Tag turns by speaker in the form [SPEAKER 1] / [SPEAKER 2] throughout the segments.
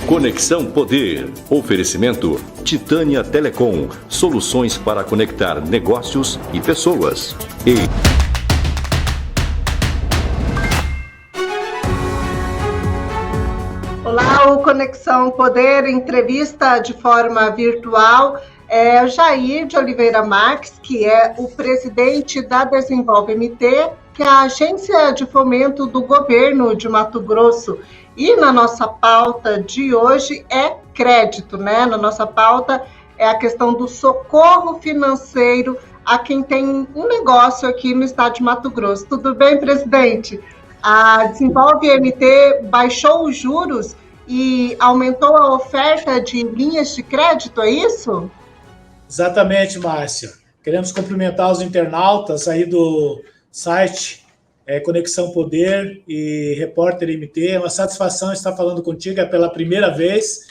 [SPEAKER 1] Conexão Poder. Oferecimento Titânia Telecom. Soluções para conectar negócios e pessoas.
[SPEAKER 2] Olá, o Conexão Poder, entrevista de forma virtual. Jair de Oliveira Marques, que é o presidente da Desenvolve MT, que é a agência de fomento do governo de Mato Grosso. E na nossa pauta de hoje é crédito, né? Na nossa pauta é a questão do socorro financeiro a quem tem um negócio aqui no estado de Mato Grosso. Tudo bem, presidente? A Desenvolve MT baixou os juros e aumentou a oferta de linhas de crédito, é isso?
[SPEAKER 3] Exatamente, Márcia. Queremos cumprimentar os internautas aí do site Conexão Poder e Repórter MT. É uma satisfação estar falando contigo, é pela primeira vez,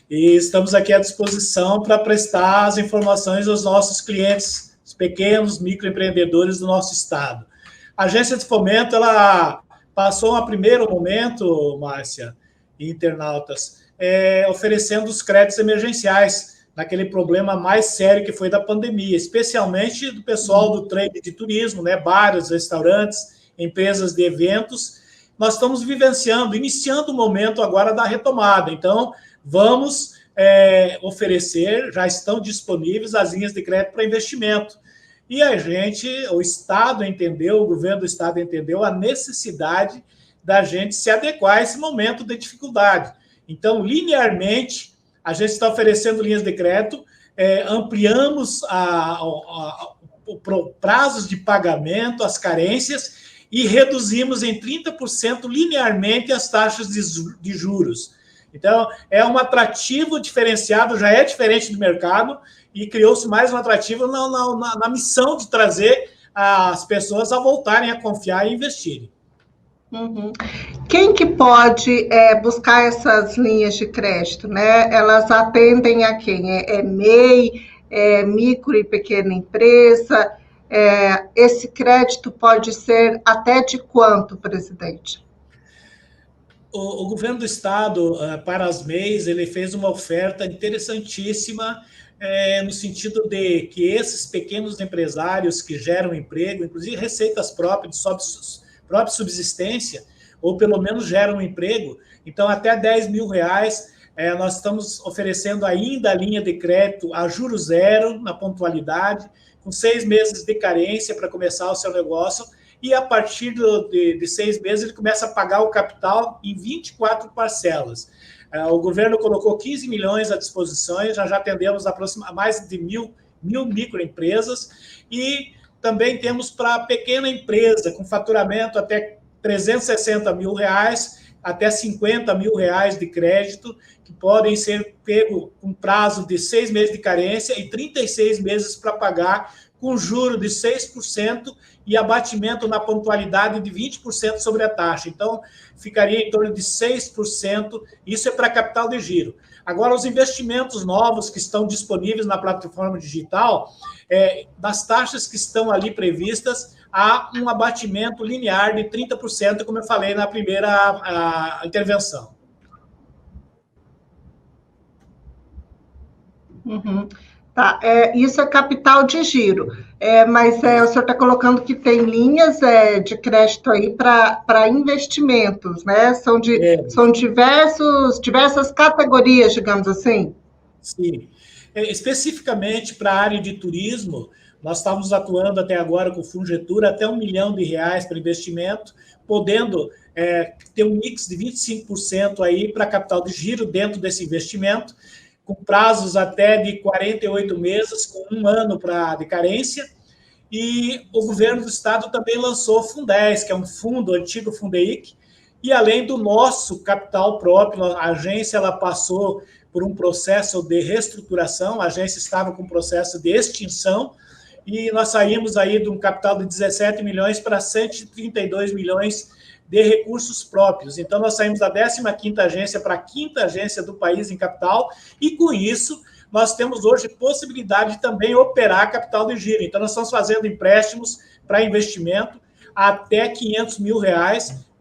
[SPEAKER 3] e estamos aqui à disposição para prestar as informações aos nossos clientes, os pequenos microempreendedores do nosso estado. A agência de fomento, ela passou a primeiro momento, Márcia e internautas, oferecendo os créditos emergenciais naquele problema mais sério que foi da pandemia, especialmente do pessoal do trade de turismo, né, bares, restaurantes, empresas de eventos. Nós estamos iniciando o momento agora da retomada. Então, vamos oferecer, já estão disponíveis as linhas de crédito para investimento. E o Estado entendeu, o governo do Estado entendeu a necessidade da gente se adequar a esse momento de dificuldade. Então, linearmente, a gente está oferecendo linhas de crédito, ampliamos prazos de pagamento, as carências, e reduzimos em 30% linearmente as taxas de juros. Então, é um atrativo diferenciado, já é diferente do mercado, e criou-se mais um atrativo na missão de trazer as pessoas a voltarem a confiar e investirem.
[SPEAKER 2] Uhum. Quem que pode buscar essas linhas de crédito, né? Elas atendem a quem? MEI, micro e pequena empresa? Esse crédito pode ser até de quanto, presidente?
[SPEAKER 3] O governo do estado, para as MEIs, ele fez uma oferta interessantíssima, no sentido de que esses pequenos empresários que geram emprego, inclusive receitas próprias, própria subsistência, ou pelo menos geram um emprego, então até R$10 mil, nós estamos oferecendo ainda a linha de crédito a juros zero, na pontualidade, com 6 meses de carência para começar o seu negócio, e a partir de 6 meses ele começa a pagar o capital em 24 parcelas. O governo colocou 15 milhões à disposição, já atendemos mais de mil microempresas, e também temos para a pequena empresa, com faturamento até R$360 mil, até R$50 mil de crédito, que podem ser pego com prazo de 6 meses de carência e 36 meses para pagar, com juro de 6% e abatimento na pontualidade de 20% sobre a taxa. Então, ficaria em torno de 6%, isso é para capital de giro. Agora, os investimentos novos que estão disponíveis na plataforma digital, das taxas que estão ali previstas, há um abatimento linear de 30%, como eu falei na primeira intervenção.
[SPEAKER 2] Uhum. Tá, isso é capital de giro, mas o senhor está colocando que tem linhas de crédito aí para investimentos, né? São diversas categorias, digamos assim?
[SPEAKER 3] Sim. Especificamente para a área de turismo, nós estávamos atuando até agora com Fungetura até R$1 milhão para investimento, podendo ter um mix de 25% aí para capital de giro dentro desse investimento, com prazos até de 48 meses, com 1 ano de carência. E o governo do estado também lançou o Fundez, que é um fundo, antigo Fundeic, e além do nosso capital próprio, a agência ela passou por um processo de reestruturação, a agência estava com um processo de extinção, e nós saímos aí de um capital de 17 milhões para 132 milhões de recursos próprios. Então, nós saímos da 15ª agência para a 5ª agência do país em capital, e com isso, nós temos hoje possibilidade de também operar capital de giro. Então, nós estamos fazendo empréstimos para investimento até R$500 mil,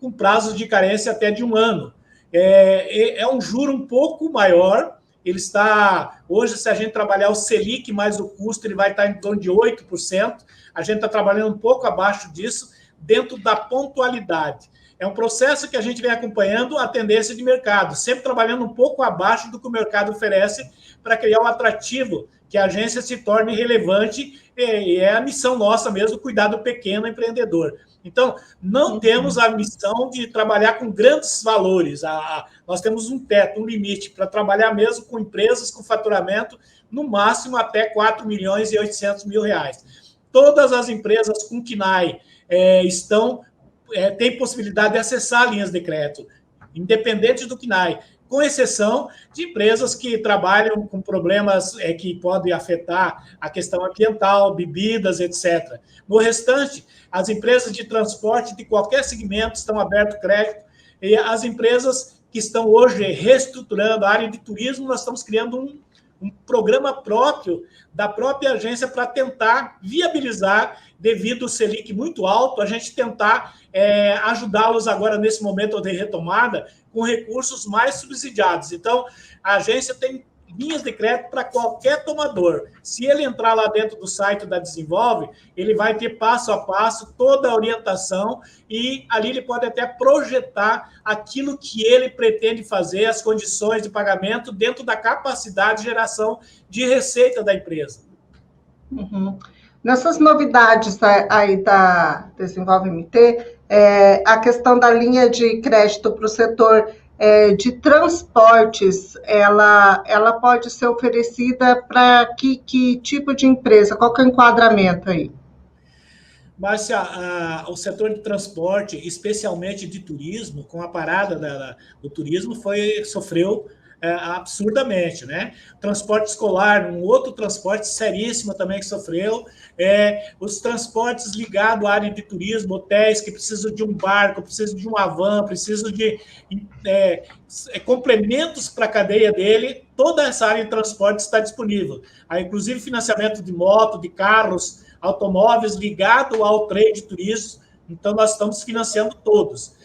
[SPEAKER 3] com prazos de carência até de 1 ano. é um juro um pouco maior. Ele está, hoje, se a gente trabalhar o Selic mais o custo, ele vai estar em torno de 8%. A gente está trabalhando um pouco abaixo disso, dentro da pontualidade. É um processo que a gente vem acompanhando a tendência de mercado, sempre trabalhando um pouco abaixo do que o mercado oferece para criar um atrativo, que a agência se torne relevante, e é a missão nossa mesmo, cuidar do pequeno empreendedor. Então, não temos a missão de trabalhar com grandes valores. Nós temos um teto, um limite para trabalhar mesmo com empresas com faturamento no máximo até 4 milhões e 800 mil reais. Todas as empresas com KNAI têm possibilidade de acessar linhas de crédito, independente do KNAI, com exceção de empresas que trabalham com problemas que podem afetar a questão ambiental, bebidas, etc. No restante, as empresas de transporte de qualquer segmento estão aberto crédito, e as empresas que estão hoje reestruturando a área de turismo, nós estamos criando um programa próprio da própria agência para tentar viabilizar, devido ao Selic muito alto, a gente tentar ajudá-los agora nesse momento de retomada com recursos mais subsidiados. Então, a agência tem linhas de crédito para qualquer tomador. Se ele entrar lá dentro do site da Desenvolve, ele vai ter passo a passo toda a orientação e ali ele pode até projetar aquilo que ele pretende fazer, as condições de pagamento dentro da capacidade de geração de receita da empresa.
[SPEAKER 2] Uhum. Nessas novidades aí da Desenvolve MT, a questão da linha de crédito para o setor de transportes, ela pode ser oferecida para que tipo de empresa? Qual que é o enquadramento aí?
[SPEAKER 3] Márcia, o setor de transporte, especialmente de turismo, com a parada do turismo, sofreu absurdamente, né? Transporte escolar, um outro transporte seríssimo também que sofreu, os transportes ligados à área de turismo, hotéis que precisam de um barco, precisam de uma van, precisam de complementos para a cadeia dele, toda essa área de transporte está disponível. Inclusive financiamento de moto, de carros, automóveis ligado ao trade de turismo, então nós estamos financiando todos.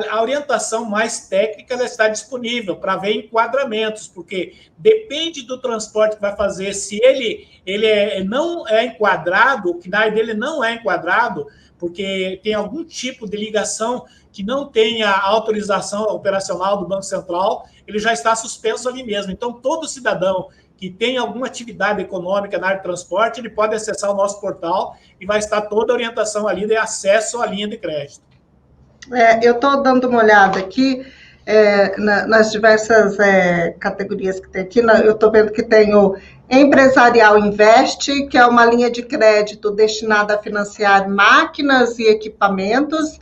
[SPEAKER 3] A orientação mais técnica está disponível para ver enquadramentos, porque depende do transporte que vai fazer. Se ele não é enquadrado, o KNAI dele não é enquadrado, porque tem algum tipo de ligação que não tenha autorização operacional do Banco Central, ele já está suspenso ali mesmo. Então, todo cidadão que tem alguma atividade econômica na área de transporte, ele pode acessar o nosso portal e vai estar toda a orientação ali de acesso à linha de crédito.
[SPEAKER 2] Eu estou dando uma olhada aqui nas diversas categorias que tem aqui. Eu estou vendo que tem o Empresarial Invest, que é uma linha de crédito destinada a financiar máquinas e equipamentos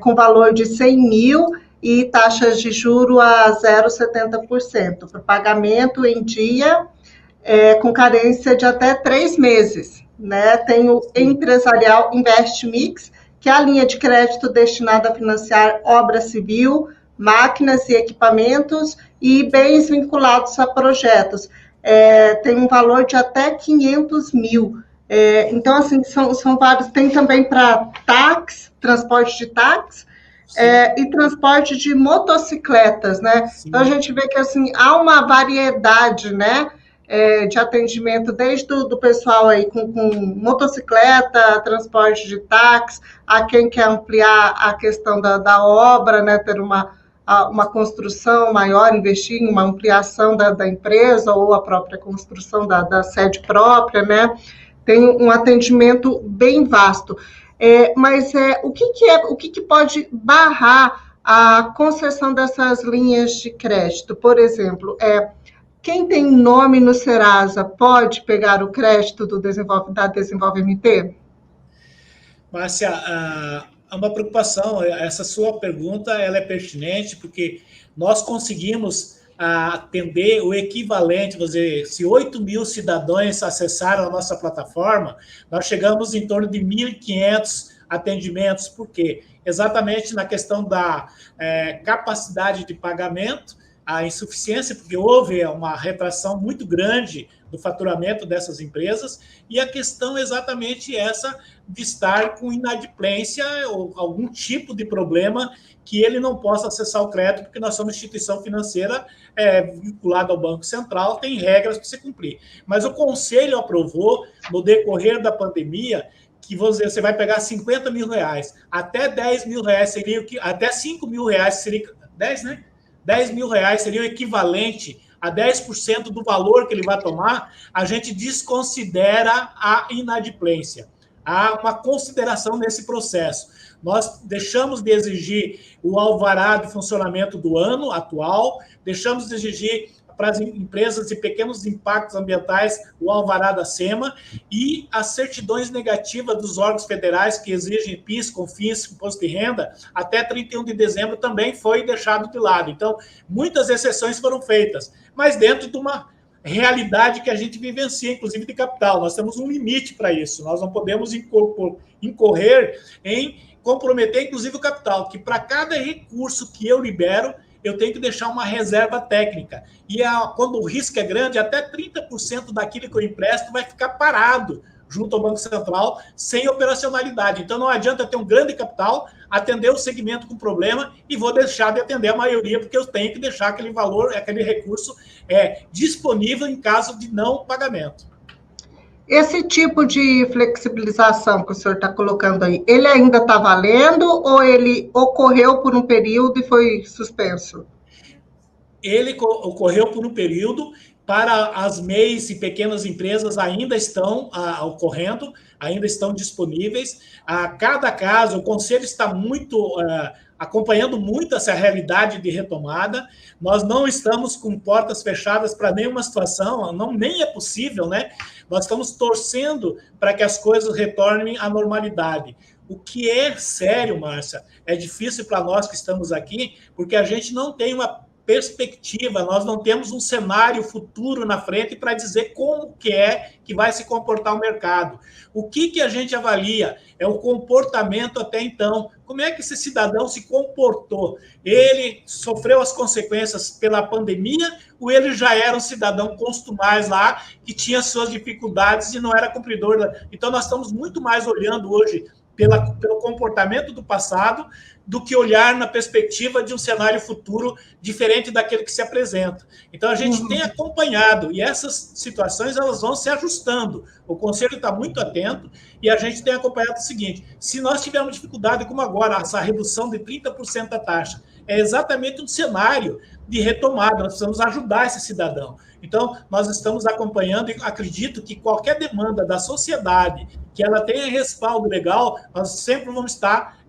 [SPEAKER 2] com valor de 100 mil e taxas de juro a 0,70%, para pagamento em dia, com carência de até 3 meses. Né? Tem o Empresarial Invest Mix, que é a linha de crédito destinada a financiar obra civil, máquinas e equipamentos e bens vinculados a projetos. Tem um valor de até 500 mil. Então, assim, são vários. Tem também para táxi, transporte de táxi, e transporte de motocicletas, né? Sim. Então, a gente vê que, assim, há uma variedade, né? De atendimento, desde do pessoal aí com motocicleta, transporte de táxi, a quem quer ampliar a questão da obra, né, ter uma construção maior, investir em uma ampliação da empresa ou a própria construção da sede própria, né, tem um atendimento bem vasto. Mas o que pode barrar a concessão dessas linhas de crédito? Por exemplo, quem tem nome no Serasa pode pegar o crédito da Desenvolve MT?
[SPEAKER 3] Márcia, há uma preocupação. Essa sua pergunta ela é pertinente, porque nós conseguimos atender o equivalente, vamos dizer, se 8 mil cidadãos acessaram a nossa plataforma, nós chegamos em torno de 1.500 atendimentos. Por quê? Exatamente na questão da capacidade de pagamento, a insuficiência, porque houve uma retração muito grande do faturamento dessas empresas, e a questão é exatamente essa de estar com inadimplência ou algum tipo de problema que ele não possa acessar o crédito, porque nós somos instituição financeira vinculada ao Banco Central, tem regras para se cumprir. Mas o Conselho aprovou, no decorrer da pandemia, que você vai pegar 50 mil reais, até 10 mil reais seria o que, até 5 mil reais seria 10, né? 10 mil reais seria o equivalente a 10% do valor que ele vai tomar, a gente desconsidera a inadimplência. Há uma consideração nesse processo. Nós deixamos de exigir o alvará de funcionamento do ano atual, deixamos de exigir para as empresas de pequenos impactos ambientais o alvará da SEMA e as certidões negativas dos órgãos federais que exigem PIS, COFINS, Imposto de Renda, até 31 de dezembro também foi deixado de lado. Então, muitas exceções foram feitas, mas dentro de uma realidade que a gente vivencia, inclusive de capital. Nós temos um limite para isso, nós não podemos incorrer em comprometer, inclusive, o capital, que para cada recurso que eu libero, eu tenho que deixar uma reserva técnica. E quando o risco é grande, até 30% daquilo que eu empresto vai ficar parado junto ao Banco Central, sem operacionalidade. Então, não adianta ter um grande capital, atender o segmento com problema e vou deixar de atender a maioria, porque eu tenho que deixar aquele valor, aquele recurso disponível em caso de não pagamento.
[SPEAKER 2] Esse tipo de flexibilização que o senhor está colocando aí, ele ainda está valendo ou ele ocorreu por um período e foi suspenso?
[SPEAKER 3] Ele ocorreu por um período, para as MEIs e pequenas empresas ainda estão ocorrendo, ainda estão disponíveis. A cada caso, o Conselho está acompanhando muito essa realidade de retomada. Nós não estamos com portas fechadas para nenhuma situação, nem é possível, né? Nós estamos torcendo para que as coisas retornem à normalidade. O que é sério, Márcia, é difícil para nós que estamos aqui, porque a gente não tem uma perspectiva, nós não temos um cenário futuro na frente para dizer como que vai se comportar o mercado. O que a gente avalia é o comportamento até então. Como é que esse cidadão se comportou? Ele sofreu as consequências pela pandemia ou ele já era um cidadão constumaz lá, que tinha suas dificuldades e não era cumpridor? Então, nós estamos muito mais olhando hoje pelo comportamento do passado do que olhar na perspectiva de um cenário futuro diferente daquele que se apresenta. Então, a gente tem acompanhado, e essas situações elas vão se ajustando. O Conselho está muito atento e a gente tem acompanhado o seguinte: se nós tivermos dificuldade, como agora, essa redução de 30% da taxa, é exatamente um cenário de retomada, nós precisamos ajudar esse cidadão. Então, nós estamos acompanhando e acredito que qualquer demanda da sociedade que ela tenha respaldo legal, nós sempre vamos estar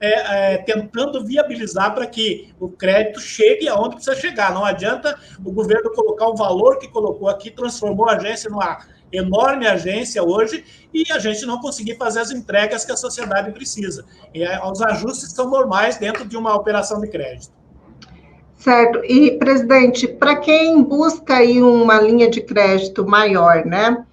[SPEAKER 3] tentando viabilizar para que o crédito chegue aonde precisa chegar. Não adianta o governo colocar o valor que colocou aqui, transformou a agência numa enorme agência hoje e a gente não conseguir fazer as entregas que a sociedade precisa. E os ajustes são normais dentro de uma operação de crédito.
[SPEAKER 2] Certo. E, presidente, para quem busca aí uma linha de crédito maior, né?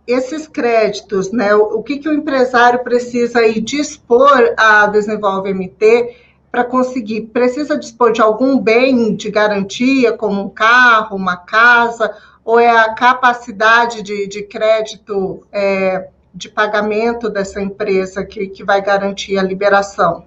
[SPEAKER 2] Esses créditos, né? O que o empresário precisa aí dispor a Desenvolve MT para conseguir? Precisa dispor de algum bem de garantia, como um carro, uma casa, ou é a capacidade de crédito de pagamento dessa empresa que vai garantir a liberação?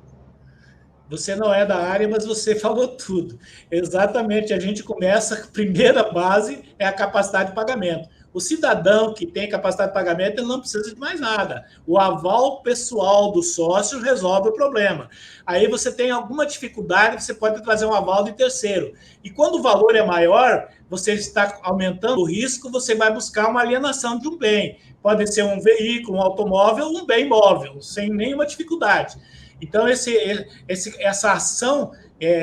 [SPEAKER 3] Você não é da área, mas você falou tudo. Exatamente, a gente começa, a primeira base é a capacidade de pagamento. O cidadão que tem capacidade de pagamento, ele não precisa de mais nada. O aval pessoal do sócio resolve o problema. Aí você tem alguma dificuldade, você pode trazer um aval de terceiro. E quando o valor é maior, você está aumentando o risco, você vai buscar uma alienação de um bem. Pode ser um veículo, um automóvel, um bem móvel, sem nenhuma dificuldade. Então, essa ação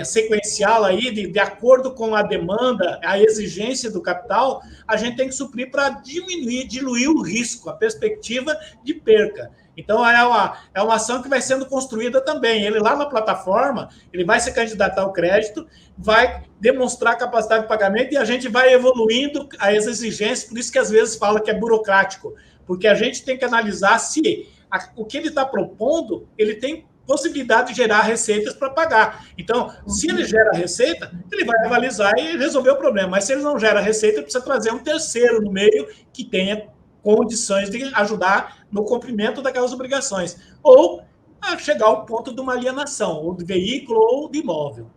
[SPEAKER 3] sequencial aí, de acordo com a demanda, a exigência do capital, a gente tem que suprir para diluir o risco, a perspectiva de perca. Então, é uma ação que vai sendo construída também. Ele lá na plataforma, ele vai se candidatar ao crédito, vai demonstrar capacidade de pagamento e a gente vai evoluindo as exigências, por isso que às vezes fala que é burocrático, porque a gente tem que analisar se o que ele está propondo, ele tem possibilidade de gerar receitas para pagar. Então, se ele gera receita, ele vai avalizar e resolver o problema. Mas se ele não gera receita, ele precisa trazer um terceiro no meio que tenha condições de ajudar no cumprimento daquelas obrigações. Ou a chegar ao ponto de uma alienação, ou de veículo ou de imóvel.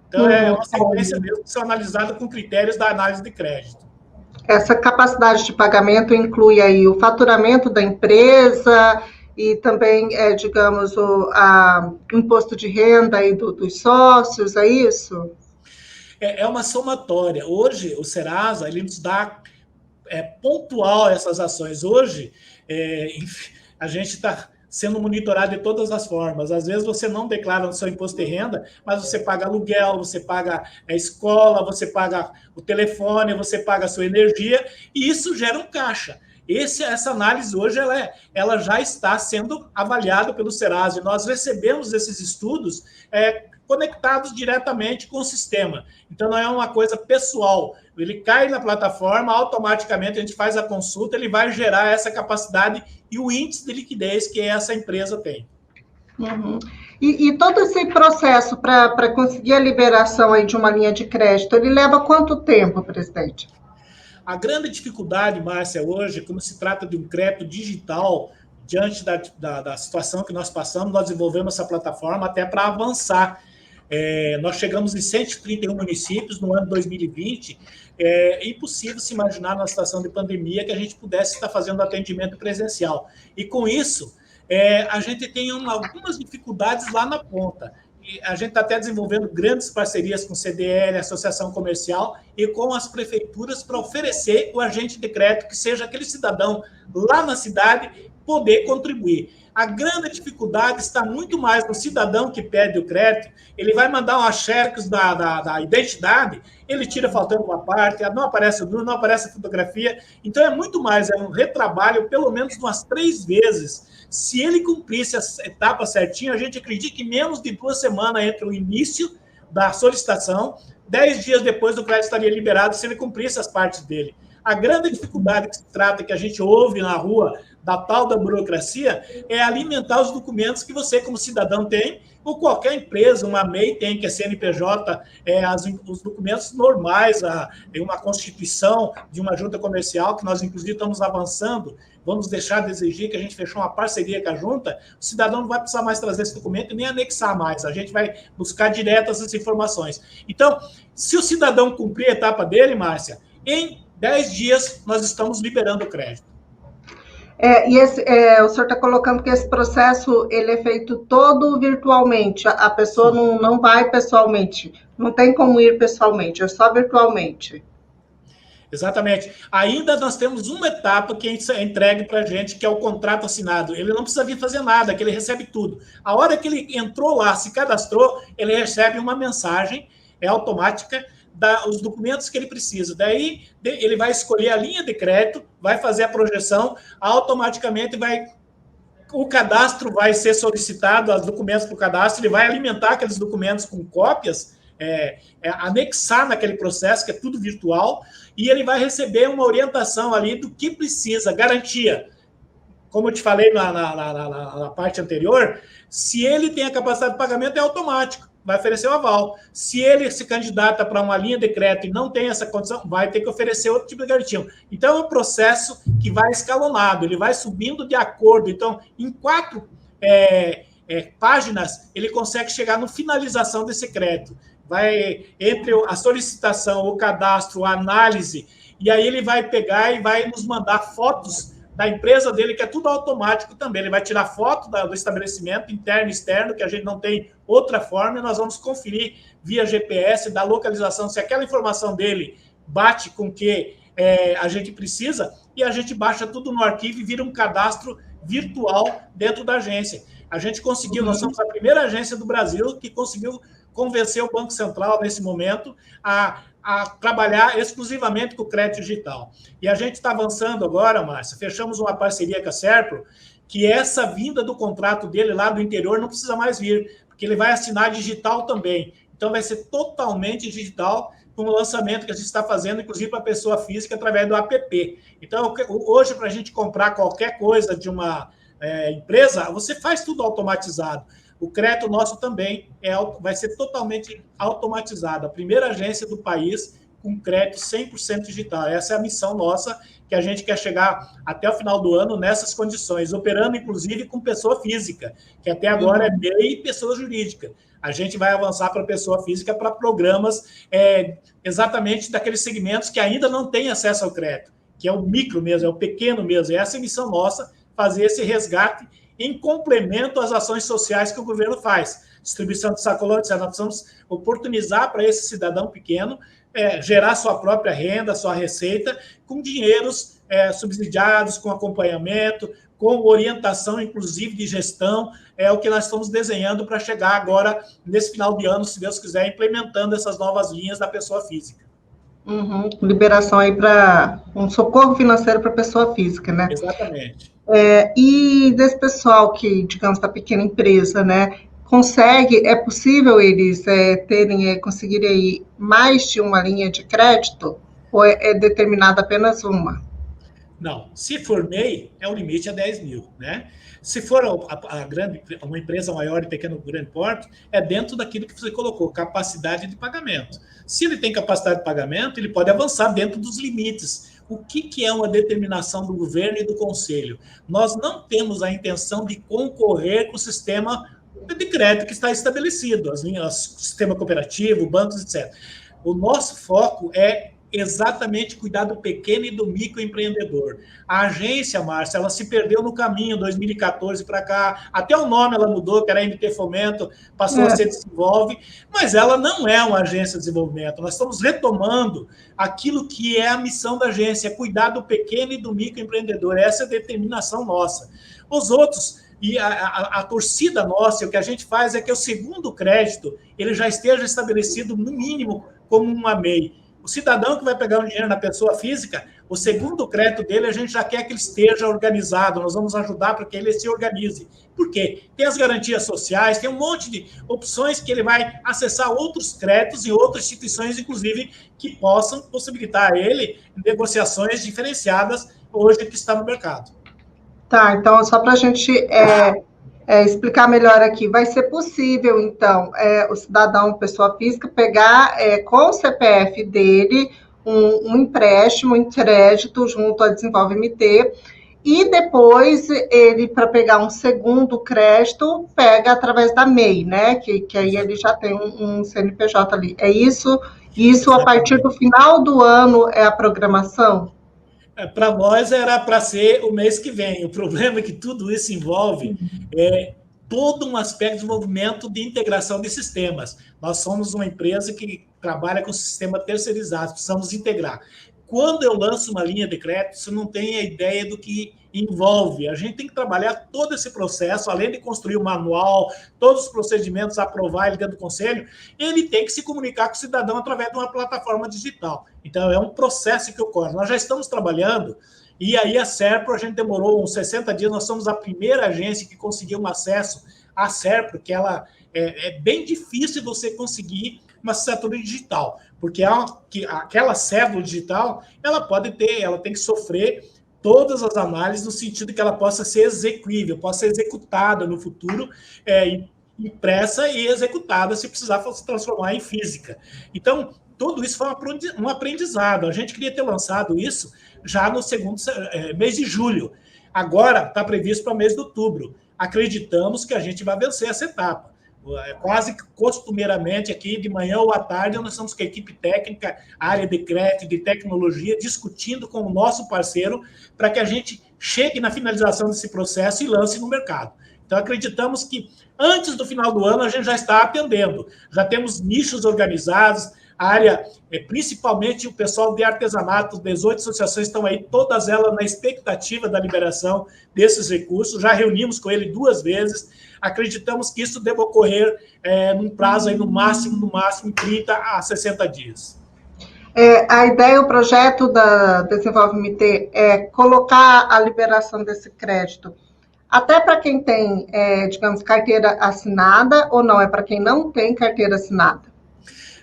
[SPEAKER 3] Então, é uma sequência mesmo que são analisadas com critérios da análise de crédito.
[SPEAKER 2] Essa capacidade de pagamento inclui aí o faturamento da empresa e também, digamos, o imposto de renda aí dos sócios, é isso?
[SPEAKER 3] É uma somatória. Hoje, o Serasa, ele nos dá pontual essas ações. Hoje, a gente está sendo monitorado de todas as formas. Às vezes você não declara o seu imposto de renda, mas você paga aluguel, você paga a escola, você paga o telefone, você paga a sua energia, e isso gera um caixa. Essa análise hoje ela já está sendo avaliada pelo Serasa. Nós recebemos esses estudos conectados diretamente com o sistema. Então, não é uma coisa pessoal. Ele cai na plataforma, automaticamente a gente faz a consulta, ele vai gerar essa capacidade e o índice de liquidez que essa empresa tem.
[SPEAKER 2] Uhum. E todo esse processo para conseguir a liberação aí de uma linha de crédito, ele leva quanto tempo, presidente?
[SPEAKER 3] A grande dificuldade, Márcia, hoje, como se trata de um crédito digital, diante da situação que nós passamos, nós desenvolvemos essa plataforma até para avançar. Nós chegamos em 131 municípios no ano 2020. É impossível se imaginar numa situação de pandemia que a gente pudesse estar fazendo atendimento presencial. E com isso, a gente tem algumas dificuldades lá na ponta. E a gente está até desenvolvendo grandes parcerias com o CDL, Associação Comercial, e com as prefeituras para oferecer o agente de crédito, que seja aquele cidadão lá na cidade poder contribuir. A grande dificuldade está muito mais no cidadão que pede o crédito. Ele vai mandar uma xerox da identidade, ele tira faltando uma parte, não aparece o número, não aparece a fotografia. Então, é muito mais, é um retrabalho, pelo menos umas 3 vezes. Se ele cumprisse as etapas certinho, a gente acredita que menos de 2 semanas entre o início da solicitação, 10 dias depois o crédito estaria liberado se ele cumprisse as partes dele. A grande dificuldade que se trata, que a gente ouve na rua, da tal da burocracia, é alimentar os documentos que você, como cidadão, tem, ou qualquer empresa, uma MEI tem, que é CNPJ, os documentos normais, uma constituição de uma junta comercial, que nós, inclusive, estamos avançando, vamos deixar de exigir que a gente fechou uma parceria com a junta, o cidadão não vai precisar mais trazer esse documento e nem anexar mais, a gente vai buscar direto essas informações. Então, se o cidadão cumprir a etapa dele, Márcia, em 10 dias nós estamos liberando o crédito.
[SPEAKER 2] O senhor está colocando que esse processo ele é feito todo virtualmente, a pessoa não vai pessoalmente, não tem como ir pessoalmente, é só virtualmente.
[SPEAKER 3] Exatamente. Ainda nós temos uma etapa que é entregue para a gente, que é o contrato assinado. Ele não precisa vir fazer nada, que ele recebe tudo. A hora que ele entrou lá, se cadastrou, ele recebe uma mensagem automática, os documentos que ele precisa. Daí, ele vai escolher a linha de crédito, vai fazer a projeção, automaticamente o cadastro vai ser solicitado, os documentos para o cadastro, ele vai alimentar aqueles documentos com cópias, anexar naquele processo, que é tudo virtual, e ele vai receber uma orientação ali do que precisa, garantia. Como eu te falei na parte anterior, se ele tem a capacidade de pagamento, é automático, vai oferecer o aval. Se ele se candidata para uma linha de crédito e não tem essa condição, vai ter que oferecer outro tipo de garantia. Então, é um processo que vai escalonado, ele vai subindo de acordo. Então, em 4 páginas, ele consegue chegar no finalização desse crédito. Vai entre a solicitação, o cadastro, a análise, e aí ele vai pegar e vai nos mandar fotos da empresa dele, que é tudo automático também. Ele vai tirar foto do estabelecimento, interno e externo, que a gente não tem outra forma, e nós vamos conferir via GPS, da localização, se aquela informação dele bate com o que a gente precisa, e a gente baixa tudo no arquivo e vira um cadastro virtual dentro da agência. A gente conseguiu, nós somos a primeira agência do Brasil que conseguiu convencer o Banco Central, nesse momento, a trabalhar exclusivamente com o crédito digital. E a gente está avançando agora, Márcia, fechamos uma parceria com a Serpro, que essa vinda do contrato dele lá do interior não precisa mais vir, porque ele vai assinar digital também. Então, vai ser totalmente digital, com o lançamento que a gente está fazendo, inclusive para a pessoa física, através do app. Então, hoje, para a gente comprar qualquer coisa de uma empresa, você faz tudo automatizado. O crédito nosso também vai ser totalmente automatizado. A primeira agência do país com crédito 100% digital. Essa é a missão nossa, que a gente quer chegar até o final do ano nessas condições, operando inclusive com pessoa física, que até agora é MEI e pessoa jurídica. A gente vai avançar para pessoa física para programas exatamente daqueles segmentos que ainda não têm acesso ao crédito, que é o micro mesmo, é o pequeno mesmo. Essa é a missão nossa, fazer esse resgate em complemento às ações sociais que o governo faz. Distribuição de sacolões, nós precisamos oportunizar para esse cidadão pequeno gerar sua própria renda, sua receita, com dinheiros subsidiados, com acompanhamento, com orientação, inclusive, de gestão. É o que nós estamos desenhando para chegar agora, nesse final de ano, se Deus quiser, implementando essas novas linhas da pessoa física.
[SPEAKER 2] Uhum. Liberação aí para um socorro financeiro para a pessoa física, né?
[SPEAKER 3] Exatamente.
[SPEAKER 2] E desse pessoal que, digamos, da pequena empresa, né? É possível eles conseguirem aí mais de uma linha de crédito? Ou é determinada apenas uma?
[SPEAKER 3] Não, se for MEI, o limite é 10 mil, né? Se for uma empresa maior de pequeno grande porte, é dentro daquilo que você colocou, capacidade de pagamento. Se ele tem capacidade de pagamento, ele pode avançar dentro dos limites. O que é uma determinação do governo e do conselho? Nós não temos a intenção de concorrer com o sistema de crédito que está estabelecido, as linhas, sistema cooperativo, bancos, etc. O nosso foco é exatamente cuidar do pequeno e do microempreendedor. A agência, Márcia, ela se perdeu no caminho, 2014 para cá, até o nome ela mudou, que era MT Fomento, passou a ser Desenvolve, mas ela não é uma agência de desenvolvimento. Nós estamos retomando aquilo que é a missão da agência, cuidar do pequeno e do microempreendedor. Essa é a determinação nossa. Os outros, e a torcida nossa, o que a gente faz é que o segundo crédito ele já esteja estabelecido, no mínimo, como uma MEI. O cidadão que vai pegar um dinheiro na pessoa física, o segundo crédito dele, a gente já quer que ele esteja organizado, nós vamos ajudar para que ele se organize. Por quê? Tem as garantias sociais, tem um monte de opções que ele vai acessar outros créditos e outras instituições, inclusive, que possam possibilitar a ele negociações diferenciadas hoje que está no mercado.
[SPEAKER 2] Tá, então, só para a gente explicar melhor aqui, vai ser possível, então, o cidadão, pessoa física, pegar com o CPF dele um empréstimo, um crédito junto à Desenvolve MT, e depois ele, para pegar um segundo crédito, pega através da MEI, né? Que aí ele já tem um CNPJ ali. É isso? Isso a partir do final do ano é a programação?
[SPEAKER 3] Para nós era para ser o mês que vem. O problema é que tudo isso envolve todo um aspecto de desenvolvimento de integração de sistemas. Nós somos uma empresa que trabalha com sistema terceirizado, precisamos integrar. Quando eu lanço uma linha de crédito, você não tem a ideia do que envolve. A gente tem que trabalhar todo esse processo, além de construir o manual, todos os procedimentos, aprovar ele dentro do conselho, ele tem que se comunicar com o cidadão através de uma plataforma digital. Então, é um processo que ocorre. Nós já estamos trabalhando, e aí a Serpro, a gente demorou uns 60 dias, nós somos a primeira agência que conseguiu um acesso à Serpro, que ela é bem difícil você conseguir uma assinatura digital, porque aquela cédula digital, ela tem que sofrer todas as análises no sentido que ela possa ser execuível, possa ser executada no futuro, impressa e executada se precisar se transformar em física. Então, tudo isso foi um aprendizado. A gente queria ter lançado isso já no segundo mês de julho. Agora está previsto para o mês de outubro. Acreditamos que a gente vai vencer essa etapa. Quase que costumeiramente aqui de manhã ou à tarde nós estamos com a equipe técnica, área de crédito, de tecnologia, discutindo com o nosso parceiro para que a gente chegue na finalização desse processo e lance no mercado. Então acreditamos que antes do final do ano a gente já está atendendo, já temos nichos organizados, a área, principalmente o pessoal de artesanato, 18 associações estão aí, todas elas na expectativa da liberação desses recursos, já reunimos com ele 2 vezes, acreditamos que isso deve ocorrer num prazo aí, no máximo 30 a 60 dias.
[SPEAKER 2] A ideia, o projeto da Desenvolve MT é colocar a liberação desse crédito até para quem tem, digamos, carteira assinada, ou não, é para quem não tem carteira assinada?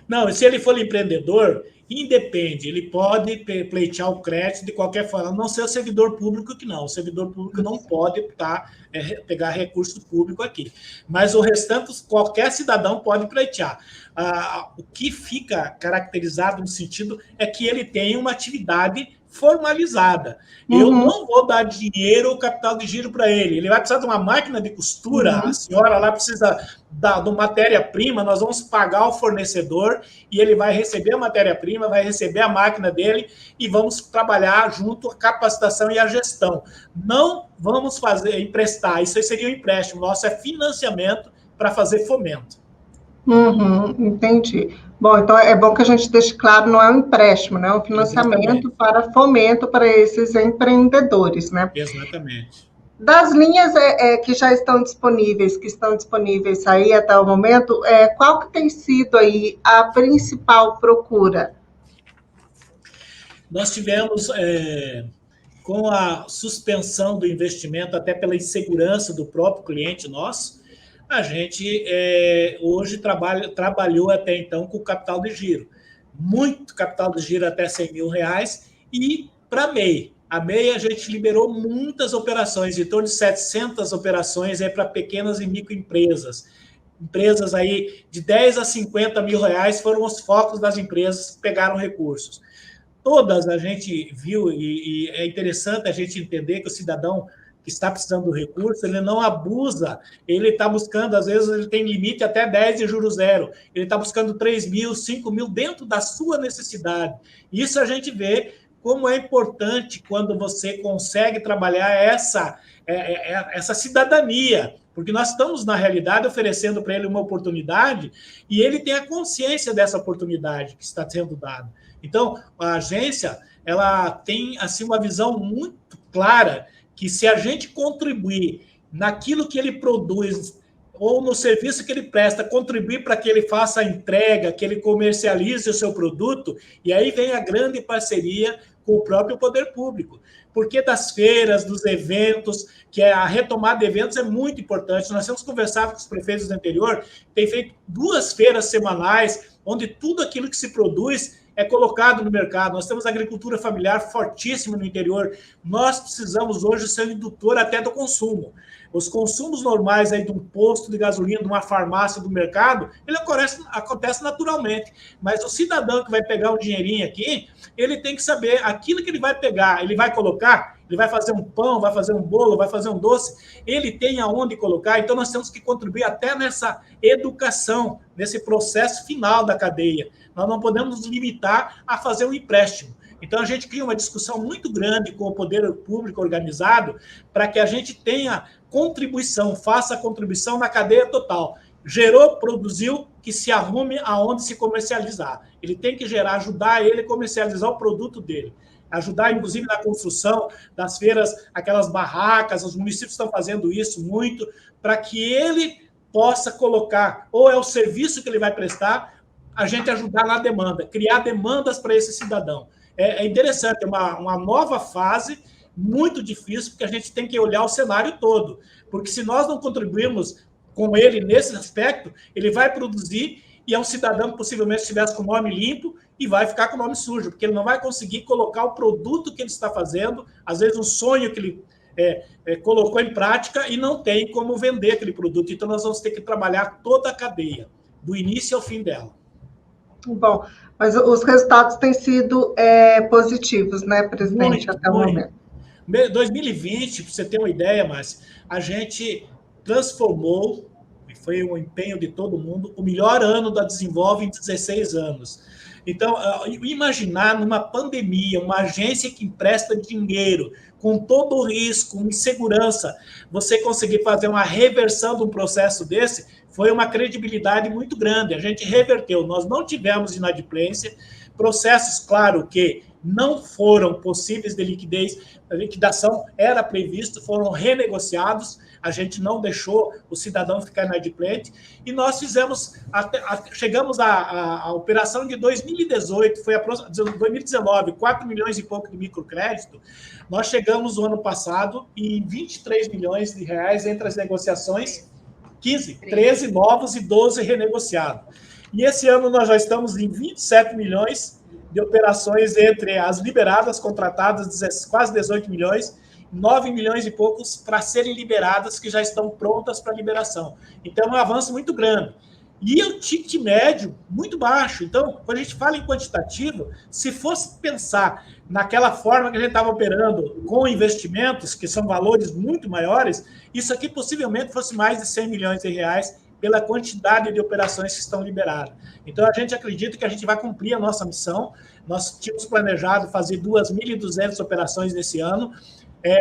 [SPEAKER 3] Não, se ele for empreendedor, independe, ele pode pleitear o crédito de qualquer forma, a não ser o servidor público que não. O servidor público não pode pegar recurso público aqui. Mas o restante, qualquer cidadão pode pleitear. O que fica caracterizado no sentido é que ele tem uma atividade formalizada. Eu não vou dar dinheiro ou capital de giro para ele. Ele vai precisar de uma máquina de costura, a senhora lá precisa de matéria-prima, nós vamos pagar o fornecedor e ele vai receber a matéria-prima, vai receber a máquina dele e vamos trabalhar junto a capacitação e a gestão. Não vamos emprestar, isso aí seria um empréstimo, nosso é financiamento para fazer fomento.
[SPEAKER 2] Entendi. Bom, então é bom que a gente deixe claro, não é um empréstimo, né? É um financiamento
[SPEAKER 3] Exatamente.
[SPEAKER 2] para fomento para esses empreendedores, né?
[SPEAKER 3] Exatamente.
[SPEAKER 2] Das linhas que já estão disponíveis, aí até o momento, qual que tem sido aí a principal procura?
[SPEAKER 3] Nós tivemos, com a suspensão do investimento, até pela insegurança do próprio cliente nosso, a gente hoje trabalhou até então com capital de giro. Muito capital de giro até R$100 mil, e para a MEI. A MEI a gente liberou muitas operações, em torno de 700 operações para pequenas e microempresas. Empresas aí de 10 a 50 mil reais foram os focos das empresas que pegaram recursos. Todas a gente viu, e é interessante a gente entender que o cidadão que está precisando do recurso, ele não abusa, ele está buscando, às vezes ele tem limite até 10 de juros zero, ele está buscando 3 mil, 5 mil dentro da sua necessidade. Isso a gente vê como é importante quando você consegue trabalhar essa cidadania, porque nós estamos, na realidade, oferecendo para ele uma oportunidade e ele tem a consciência dessa oportunidade que está sendo dada. Então, a agência ela tem assim, uma visão muito clara que se a gente contribuir naquilo que ele produz ou no serviço que ele presta, contribuir para que ele faça a entrega, que ele comercialize o seu produto, e aí vem a grande parceria com o próprio poder público. Porque das feiras, dos eventos, que a retomada de eventos é muito importante. Nós temos conversado com os prefeitos do interior, tem feito 2 feiras semanais, onde tudo aquilo que se produz é colocado no mercado. Nós temos agricultura familiar fortíssima no interior. Nós precisamos hoje ser um indutor até do consumo. Os consumos normais aí de um posto de gasolina, de uma farmácia, do mercado, ele acontece naturalmente. Mas o cidadão que vai pegar um dinheirinho aqui, ele tem que saber aquilo que ele vai pegar, ele vai colocar, ele vai fazer um pão, vai fazer um bolo, vai fazer um doce, ele tem aonde colocar. Então nós temos que contribuir até nessa educação, nesse processo final da cadeia. Nós não podemos nos limitar a fazer um empréstimo. Então, a gente cria uma discussão muito grande com o poder público organizado para que a gente tenha contribuição, faça a contribuição na cadeia total. Gerou, produziu, que se arrume aonde se comercializar. Ele tem que gerar, ajudar ele a comercializar o produto dele. Ajudar, inclusive, na construção das feiras, aquelas barracas, os municípios estão fazendo isso muito, para que ele possa colocar, ou é o serviço que ele vai prestar, a gente ajudar na demanda, criar demandas para esse cidadão. É interessante, é uma nova fase, muito difícil, porque a gente tem que olhar o cenário todo. Porque se nós não contribuirmos com ele nesse aspecto, ele vai produzir e é um cidadão que possivelmente estivesse com o nome limpo e vai ficar com o nome sujo, porque ele não vai conseguir colocar o produto que ele está fazendo, às vezes um sonho que ele colocou em prática e não tem como vender aquele produto. Então, nós vamos ter que trabalhar toda a cadeia, do início ao fim dela.
[SPEAKER 2] Bom, mas os resultados têm sido positivos, né, presidente,
[SPEAKER 3] muito,
[SPEAKER 2] até o momento.
[SPEAKER 3] 2020, para você ter uma ideia, Márcia, a gente transformou, e foi um empenho de todo mundo, o melhor ano da Desenvolve em 16 anos. Então, imaginar numa pandemia, uma agência que empresta dinheiro, com todo o risco, insegurança, você conseguir fazer uma reversão de um processo desse, foi uma credibilidade muito grande. A gente reverteu, nós não tivemos inadimplência, processos, claro, que não foram possíveis de liquidez, a liquidação era previsto, foram renegociados, a gente não deixou o cidadão ficar inadimplente, e nós chegamos à operação de 2018, foi 2019, 4 milhões e pouco de microcrédito, nós chegamos o ano passado em 23 milhões de reais entre as negociações, 13 novos e 12 renegociados. e esse ano nós já estamos em 27 milhões de operações entre as liberadas, contratadas, quase 18 milhões, 9 milhões e poucos para serem liberadas, que já estão prontas para liberação. Então, é um avanço muito grande. E o ticket médio muito baixo. Então, quando a gente fala em quantitativo, se fosse pensar naquela forma que a gente estava operando com investimentos, que são valores muito maiores, isso aqui possivelmente fosse mais de 100 milhões de reais pela quantidade de operações que estão liberadas. Então, a gente acredita que a gente vai cumprir a nossa missão. Nós tínhamos planejado fazer 2.200 operações nesse ano.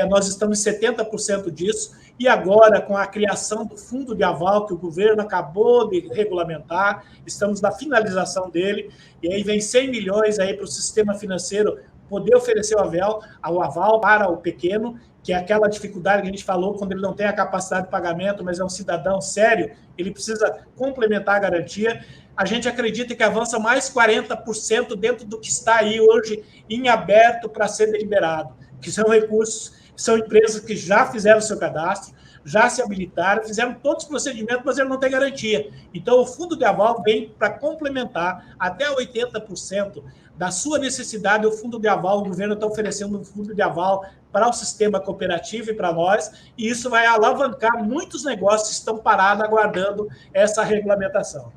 [SPEAKER 3] Nós estamos em 70% disso, e agora, com a criação do fundo de aval, que o governo acabou de regulamentar, estamos na finalização dele, e aí vem 100 milhões aí para o sistema financeiro poder oferecer o aval para o pequeno, que é aquela dificuldade que a gente falou, quando ele não tem a capacidade de pagamento, mas é um cidadão sério, ele precisa complementar a garantia. A gente acredita que avança mais 40% dentro do que está aí hoje em aberto para ser deliberado, que são recursos, são empresas que já fizeram o seu cadastro, já se habilitaram, fizeram todos os procedimentos, mas ele não tem garantia. Então, o fundo de aval vem para complementar até 80% da sua necessidade. O fundo de aval, o governo está oferecendo um fundo de aval para o sistema cooperativo e para nós, e isso vai alavancar muitos negócios que estão parados aguardando essa regulamentação.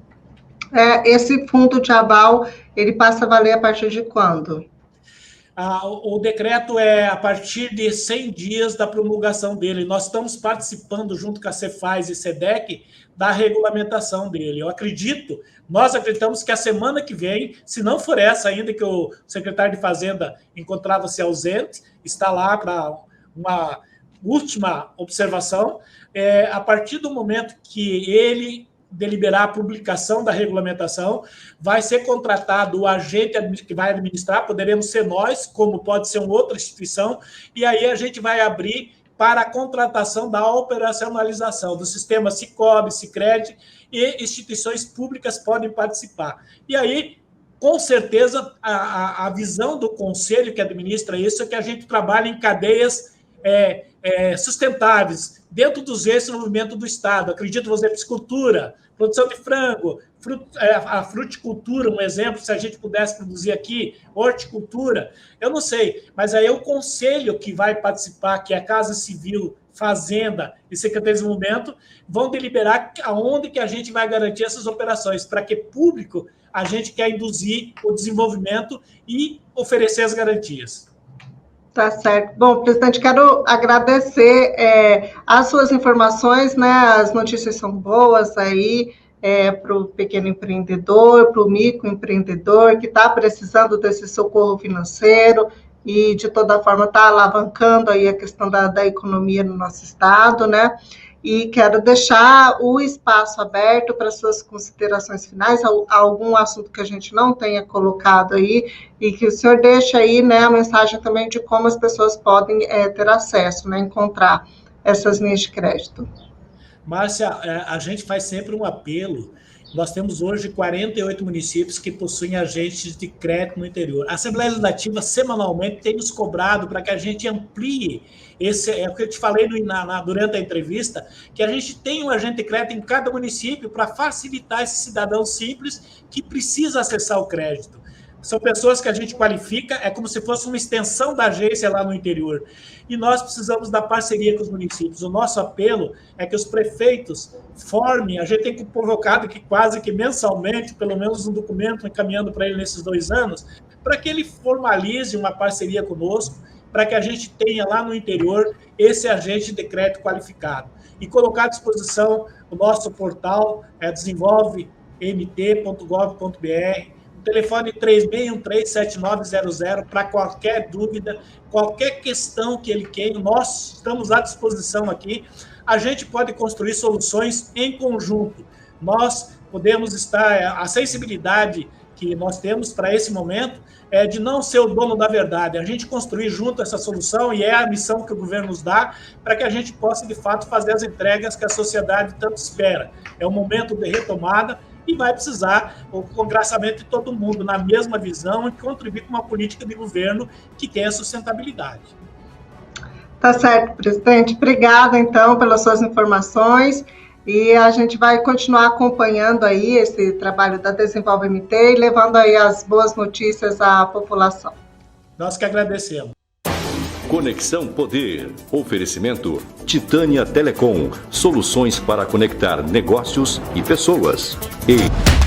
[SPEAKER 2] Esse fundo de aval, ele passa a valer a partir de quando?
[SPEAKER 3] O decreto é a partir de 100 dias da promulgação dele. Nós estamos participando, junto com a Cefaz e SEDEC, da regulamentação dele. Nós acreditamos que a semana que vem, se não for essa ainda, que o secretário de Fazenda encontrava-se ausente, está lá para uma última observação, a partir do momento que ele deliberar a publicação da regulamentação, vai ser contratado o agente que vai administrar, poderemos ser nós, como pode ser uma outra instituição, e aí a gente vai abrir para a contratação da operacionalização do sistema Sicob, Sicredi, e instituições públicas podem participar. E aí, com certeza, a visão do conselho que administra isso é que a gente trabalha em cadeias sustentáveis, dentro dos eixos de desenvolvimento do Estado. Acredito você, piscicultura, produção de frango, a fruticultura, um exemplo, se a gente pudesse produzir aqui, horticultura, eu não sei, mas aí é o conselho que vai participar, que é a Casa Civil, Fazenda e Secretaria de Desenvolvimento, vão deliberar aonde que a gente vai garantir essas operações, para que público a gente quer induzir o desenvolvimento e oferecer as garantias.
[SPEAKER 2] Tá certo. Bom, presidente, quero agradecer as suas informações, né? As notícias são boas aí para o pequeno empreendedor, para o microempreendedor que está precisando desse socorro financeiro e, de toda forma, está alavancando aí a questão da economia no nosso estado, né? E quero deixar o espaço aberto para suas considerações finais, algum assunto que a gente não tenha colocado aí, e que o senhor deixe aí, né, a mensagem também de como as pessoas podem ter acesso, né, encontrar essas linhas de crédito.
[SPEAKER 3] Márcia, a gente faz sempre um apelo. Nós temos hoje 48 municípios que possuem agentes de crédito no interior. A Assembleia Legislativa, semanalmente, tem nos cobrado para que a gente amplie é o que eu te falei durante a entrevista, que a gente tem um agente de crédito em cada município para facilitar esse cidadão simples que precisa acessar o crédito. São pessoas que a gente qualifica, é como se fosse uma extensão da agência lá no interior. E nós precisamos da parceria com os municípios. O nosso apelo é que os prefeitos formem, a gente tem provocado que quase que mensalmente, pelo menos um documento encaminhando para ele nesses 2 anos, para que ele formalize uma parceria conosco, para que a gente tenha lá no interior esse agente de crédito qualificado. E colocar à disposição o nosso portal, desenvolvemt.gov.br, o telefone 3613-7900, para qualquer dúvida, qualquer questão que ele queira, nós estamos à disposição aqui. A gente pode construir soluções em conjunto. Nós podemos estar, a sensibilidade que nós temos para esse momento é de não ser o dono da verdade, a gente construir junto essa solução, e é a missão que o governo nos dá, para que a gente possa, de fato, fazer as entregas que a sociedade tanto espera. É um momento de retomada e vai precisar o congraçamento de todo mundo na mesma visão e contribuir com uma política de governo que tenha sustentabilidade.
[SPEAKER 2] Tá certo, presidente. Obrigada, então, pelas suas informações. E a gente vai continuar acompanhando aí esse trabalho da Desenvolve MT e levando aí as boas notícias à população.
[SPEAKER 3] Nós que agradecemos.
[SPEAKER 1] Conexão Poder. Oferecimento Titânia Telecom. Soluções para conectar negócios e pessoas. E